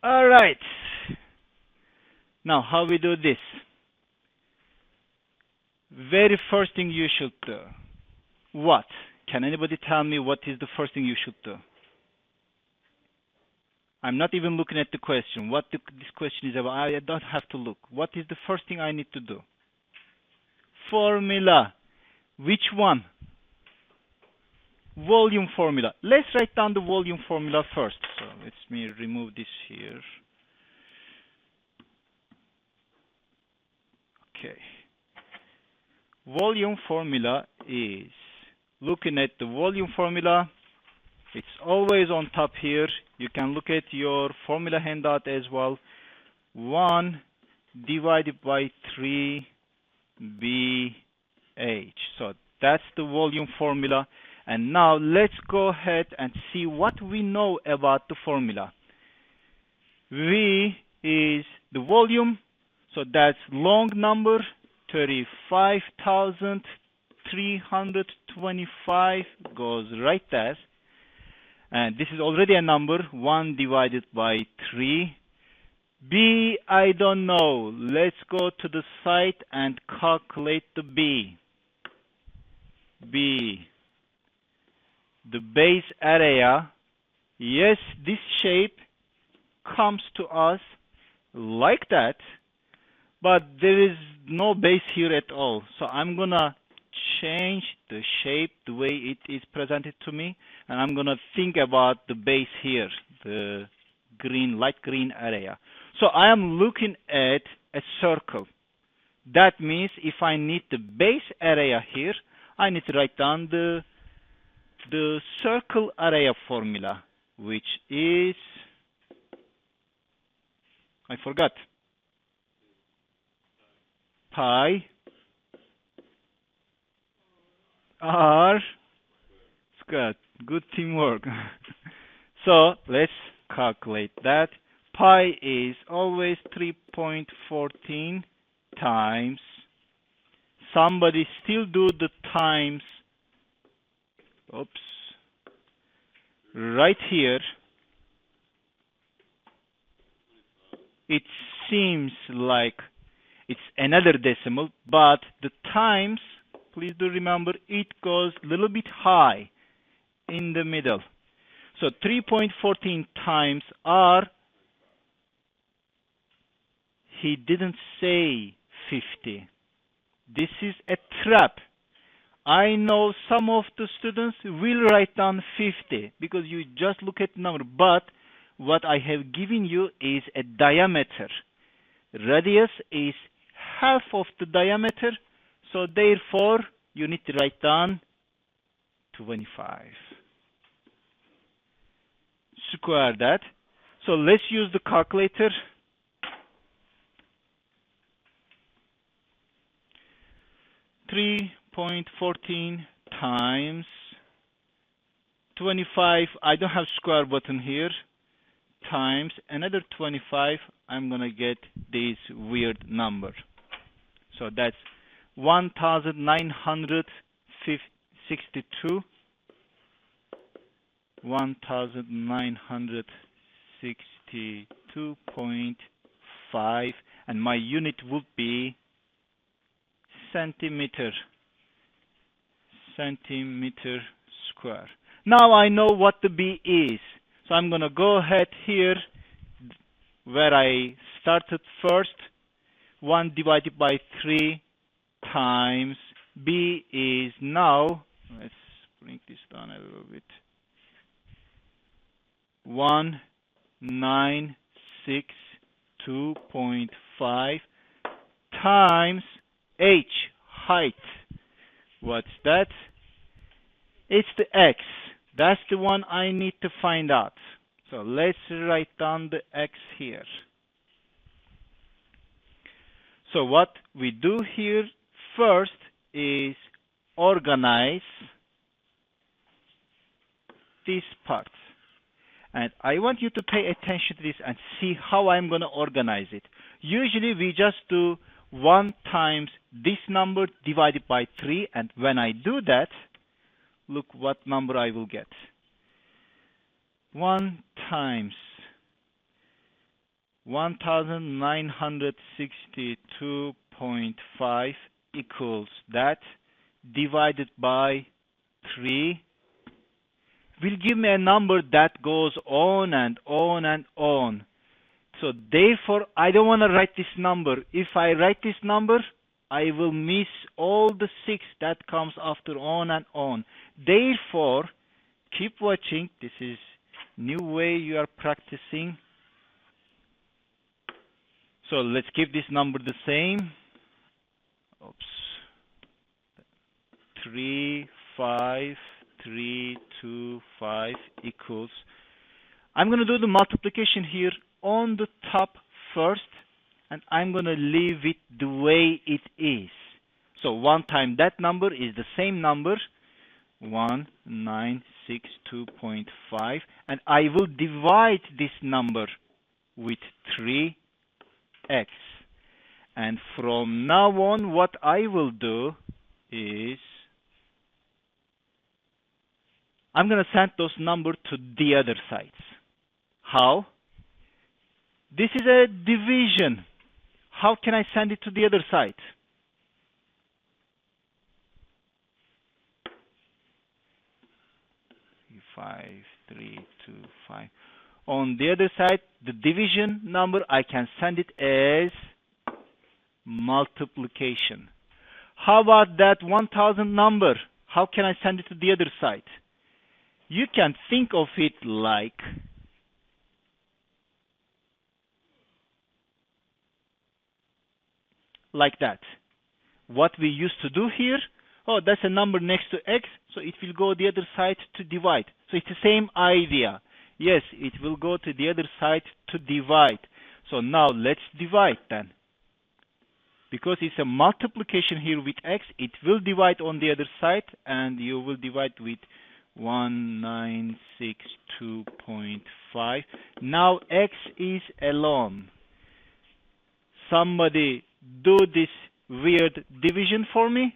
All right. Now, how we do this? Very first thing you should do. What? Can anybody tell me what is the first thing you should do? I'm not even looking at the question. This question is about, I don't have to look. What is the first thing I need to do? Formula. Which one? Volume formula. Let's write down the volume formula first. So let me remove this here. Okay. Volume formula is, looking at the volume formula, it's always on top here. You can look at your formula handout as well. 1 divided by 3 BH. So that's the volume formula. And now let's go ahead and see what we know about the formula. V is the volume, so that's long number, 35,325 goes right there. And this is already a number, 1 divided by 3. B, I don't know. Let's go to the site and calculate the B. B, the base area. Yes, this shape comes to us like that, but there is no base here at all. So I'm gonna change the shape the way it is presented to me, and I'm gonna think about the base here, the green, light green area. So I am looking at a circle. That means if I need the base area here, I need to write down the circle area formula, which is, I forgot, pi r squared. Good teamwork. So let's calculate that. Pi is always 3.14 times. Somebody still do the times. Oops. Right here. It seems like it's another decimal, but the times, please do remember, it goes a little bit high in the middle. So 3.14 times r, he didn't say 50. This is a trap. I know some of the students will write down 50 because you just look at the number, but what I have given you is a diameter. Radius is half of the diameter, so therefore you need to write down 25. Square that. So let's use the calculator. 3.14 times 25, I don't have square button here, times another 25, I'm gonna get this weird number. So that's 1962, 1962.5, and my unit would be centimeter square. Now I know what the B is, so I'm gonna go ahead here where I started first. 1 divided by 3 times B is now, let's bring this down a little bit, 1962.5 times H, height. What's that? It's the X. That's the one I need to find out. So let's write down the X here. So what we do here first is organize these parts. And I want you to pay attention to this and see how I'm going to organize it. Usually we just do 1 times this number divided by 3, and when I do that, look what number I will get. 1 times 1962.5 equals that divided by 3 will give me a number that goes on and on and on. So therefore, I don't want to write this number. If I write this number, I will miss all the 6 that comes after on and on. Therefore, keep watching. This is new way you are practicing. So let's keep this number the same. Oops. 3, 5, 3, 2, 5 equals. I'm going to do the multiplication here on the top first, and I'm going to leave it the way it is. So 1 time that number is the same number, 1962.5, and I will divide this number with 3x. And from now on, what I will do is I'm going to send those numbers to the other sides. How? This is a division. How can I send it to the other side? Five, 3, 2, 5. On the other side, the division number, I can send it as multiplication. How about that 1000 number? How can I send it to the other side? You can think of it like that. What we used to do here, oh, that's a number next to x, so it will go the other side to divide. So it's the same idea. Yes, it will go to the other side to divide. So now let's divide then. Because it's a multiplication here with x, it will divide on the other side, and you will divide with 1962.5. Now x is alone. Somebody do this weird division for me.